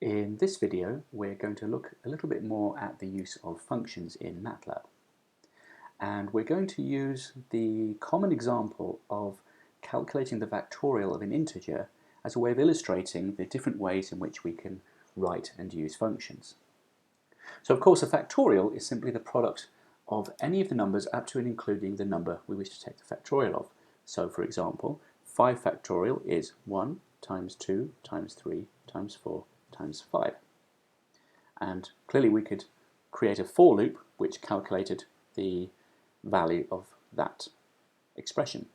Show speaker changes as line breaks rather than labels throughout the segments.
In this video, we're going to look a little bit more at the use of functions in MATLAB. And we're going to use the common example of calculating the factorial of an integer as a way of illustrating the different ways in which we can write and use functions. So of course a factorial is simply the product of any of the numbers up to and including the number we wish to take the factorial of. So for example, 5 factorial is 1 times 2 times 3 times 4 times 5. And clearly we could create a for loop which calculated the value of that expression.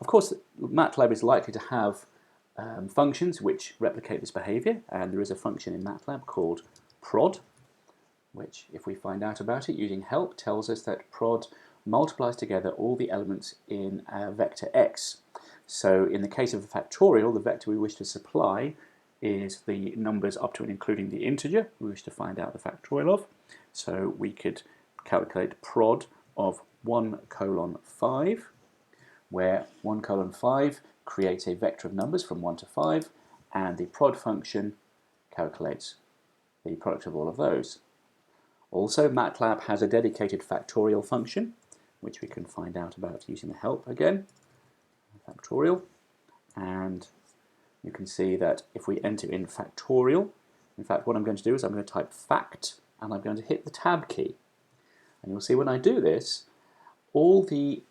Of course, MATLAB is likely to have functions which replicate this behavior, and there is a function in MATLAB called prod, which, if we find out about it using help, tells us that prod multiplies together all the elements in a vector x. So in the case of a factorial, the vector we wish to supply is the numbers up to and including the integer we wish to find out the factorial of. So we could calculate prod of 1 colon 5, where 1 colon 5 creates a vector of numbers from 1 to 5, and the prod function calculates the product of all of those. Also, MATLAB has a dedicated factorial function, which we can find out about using the help again, factorial, and you can see that if we enter in factorial, in fact what I'm going to do is I'm going to type fact and I'm going to hit the tab key. And you'll see when I do this, all the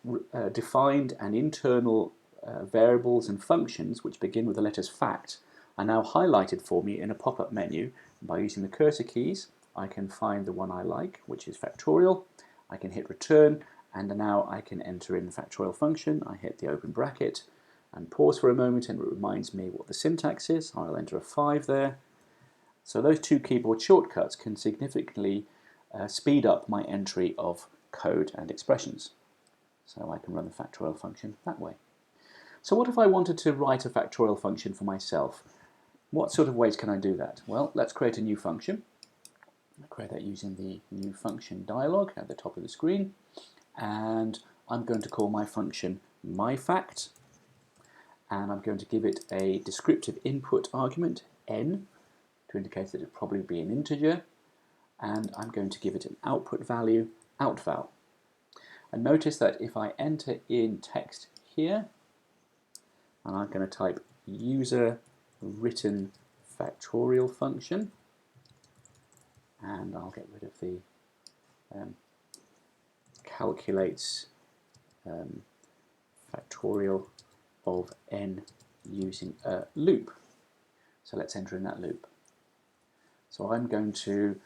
defined and internal variables and functions which begin with the letters fact are now highlighted for me in a pop-up menu. And by using the cursor keys, I can find the one I like, which is factorial. I can hit return, and now I can enter in the factorial function. I hit the open bracket and pause for a moment, and it reminds me what the syntax is. I'll enter a 5 there. So those two keyboard shortcuts can significantly speed up my entry of code and expressions. So I can run the factorial function that way. So what if I wanted to write a factorial function for myself? What sort of ways can I do that? Well, let's create a new function. I'll create that using the new function dialog at the top of the screen. And I'm going to call my function myFact. And I'm going to give it a descriptive input argument, n, to indicate that it will probably be an integer, and I'm going to give it an output value, outval. And notice that if I enter in text here, and I'm going to type user written factorial function, and I'll get rid of the calculates factorial of n using a loop. So let's enter in that loop. So I'm going to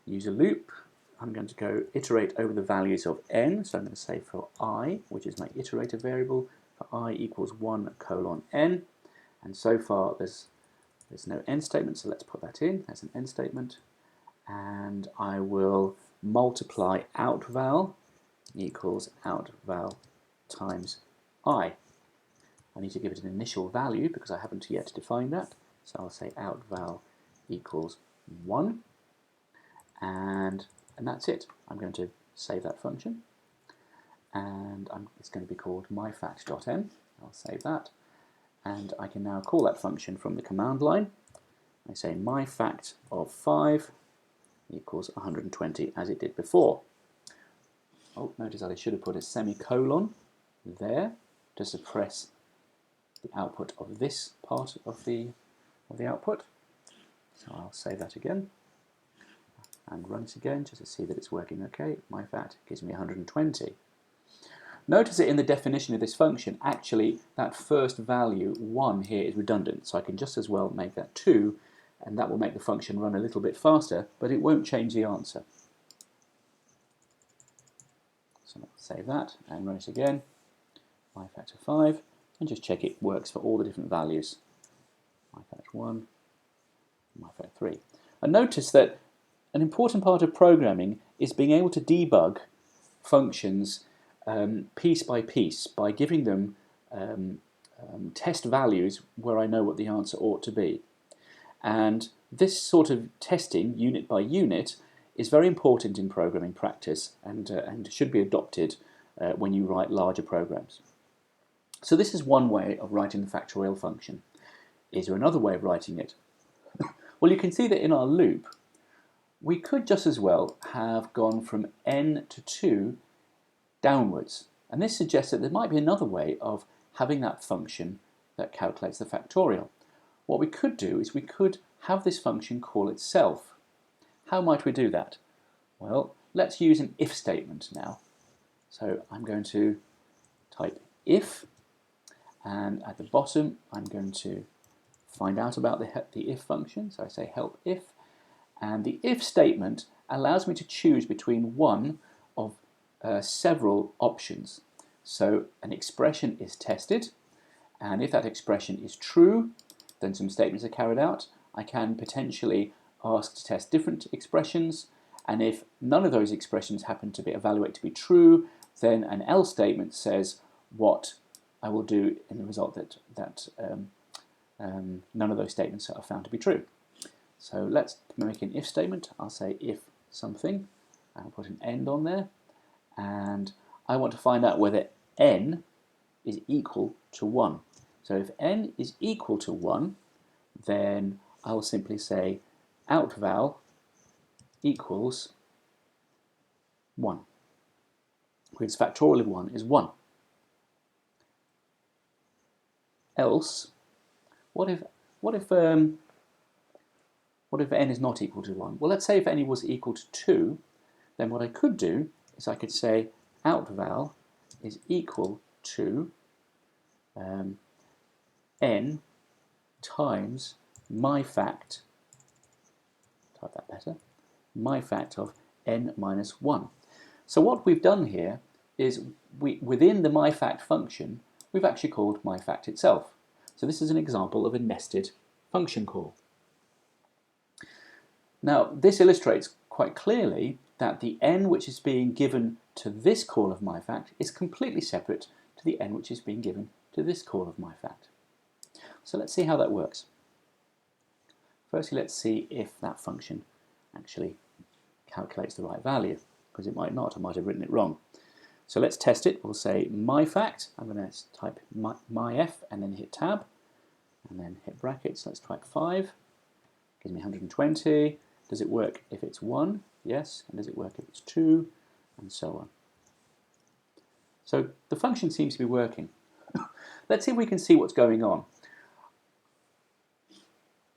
use a loop. I'm going to go iterate over the values of n. So I'm going to say for I, which is my iterator variable, for I equals 1 colon n. And so far there's no end statement, so let's put that in as an end statement. And I will multiply outval equals outval times I. I need to give it an initial value because I haven't yet defined that. So I'll say outval equals 1. And that's it. I'm going to save that function. And it's going to be called myfact.n. I'll save that. And I can now call that function from the command line. I say myfact of 5 equals 120 as it did before. Oh, notice that I should have put a semicolon there to suppress the output of this part of the output. So I'll save that again and run it again just to see that it's working okay. MyFact gives me 120. Notice that in the definition of this function, actually that first value 1 here is redundant, so I can just as well make that 2, and that will make the function run a little bit faster, but it won't change the answer. So I'll save that and run it again. MyFact of 5. And just check it works for all the different values. MyFact 1, MyFact 3. And notice that an important part of programming is being able to debug functions piece by piece by giving them test values where I know what the answer ought to be. And this sort of testing, unit by unit, is very important in programming practice and should be adopted when you write larger programs. So this is one way of writing the factorial function. Is there another way of writing it? Well, you can see that in our loop, we could just as well have gone from n to 2 downwards. And this suggests that there might be another way of having that function that calculates the factorial. What we could do is we could have this function call itself. How might we do that? Well, let's use an if statement now. So I'm going to type if, and at the bottom I'm going to find out about the if function. So I say help if, and the if statement allows me to choose between one of several options. So an expression is tested, and if that expression is true, then some statements are carried out. I can potentially ask to test different expressions, and if none of those expressions happen to be evaluated to be true, then an else statement says what I will do in the result that none of those statements are found to be true. So let's make an if statement. I'll say if something, I'll put an end on there, and I want to find out whether n is equal to 1. So if n is equal to 1, then I'll simply say outval equals 1, because factorial of 1 is 1. Else, what if n is not equal to 1? Well, let's say if n was equal to 2, then what I could do is I could say outval is equal to n times my fact, type that better, my fact of n minus 1. So what we've done here is within the my fact function, we've actually called my fact itself. So this is an example of a nested function call. Now this illustrates quite clearly that the n which is being given to this call of my fact is completely separate to the n which is being given to this call of my fact. So let's see how that works. Firstly, let's see if that function actually calculates the right value, because it might not. I might have written it wrong. So let's test it. We'll say my fact. I'm going to type myf and then hit tab and then hit brackets. Let's type 5. Gives me 120. Does it work if it's 1? Yes. And does it work if it's 2? And so on. So the function seems to be working. Let's see if we can see what's going on.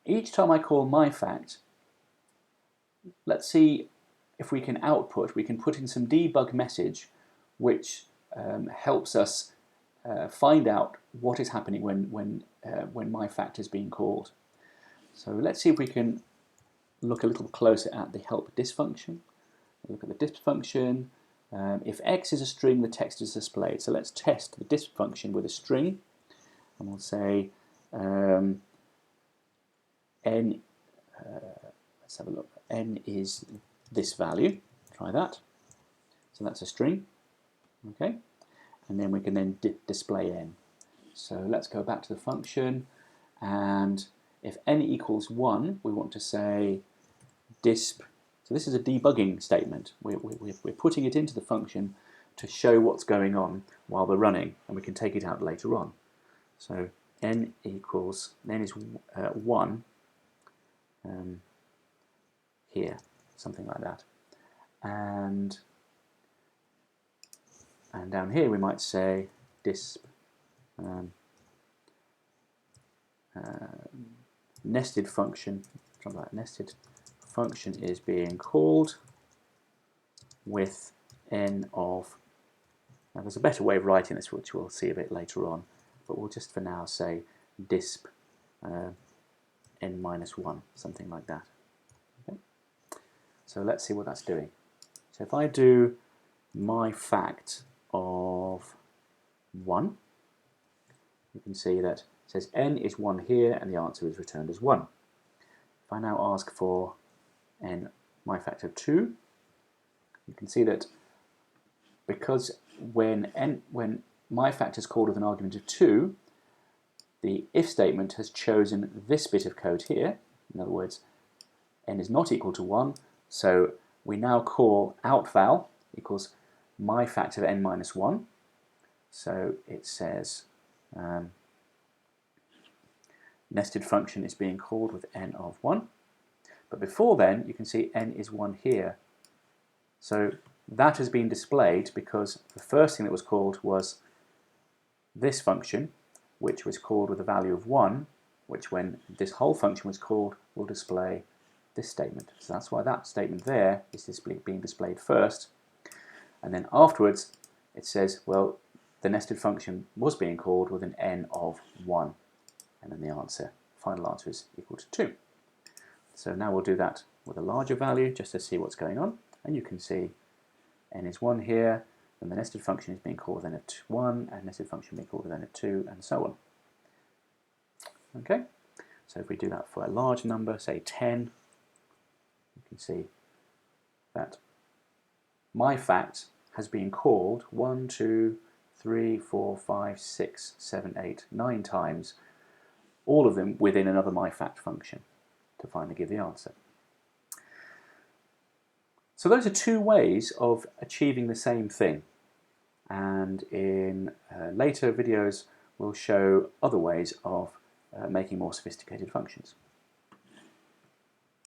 Each time I call my fact, let's see if we can output, we can put in some debug message which helps us find out what is happening when my fact is being called. So let's see if we can look a little closer at the help dis function. Look at the dis function. If x is a string, the text is displayed. So let's test the dis function with a string, and we'll say n, let's have a look, n is this value, try that, so that's a string, okay, and then we can then display n. So let's go back to the function, and if n equals 1, we want to say disp, so this is a debugging statement, we're putting it into the function to show what's going on while we're running, and we can take it out later on. So n is 1, here, something like that, and down here we might say disp nested function, something like nested function is being called with n of, now there's a better way of writing this which we'll see a bit later on, but we'll just for now say disp n minus 1, something like that. Okay. So let's see what that's doing. So if I do my fact of 1, you can see that it says n is 1 here and the answer is returned as 1. If I now ask for my fact of 2, you can see that because when my fact is called with an argument of 2, the if statement has chosen this bit of code here. In other words, n is not equal to 1, so we now call outval equals my fact of n minus 1. So it says nested function is being called with n of 1. But before then, you can see n is 1 here. So that has been displayed because the first thing that was called was this function, which was called with a value of 1, which when this whole function was called will display this statement. So that's why that statement there is being displayed first. And then afterwards it says, well, the nested function was being called with an n of 1. And then the answer, final answer, is equal to 2. So now we'll do that with a larger value just to see what's going on. And you can see n is 1 here, and the nested function is being called with n of 1, and nested function being called with n of 2, and so on. Okay, so if we do that for a large number, say 10, you can see that my fact has been called 1, 2, 3, 4, 5, 6, 7, 8, 9 times, all of them within another my fact function to finally give the answer. So those are two ways of achieving the same thing, and in later videos we'll show other ways of making more sophisticated functions.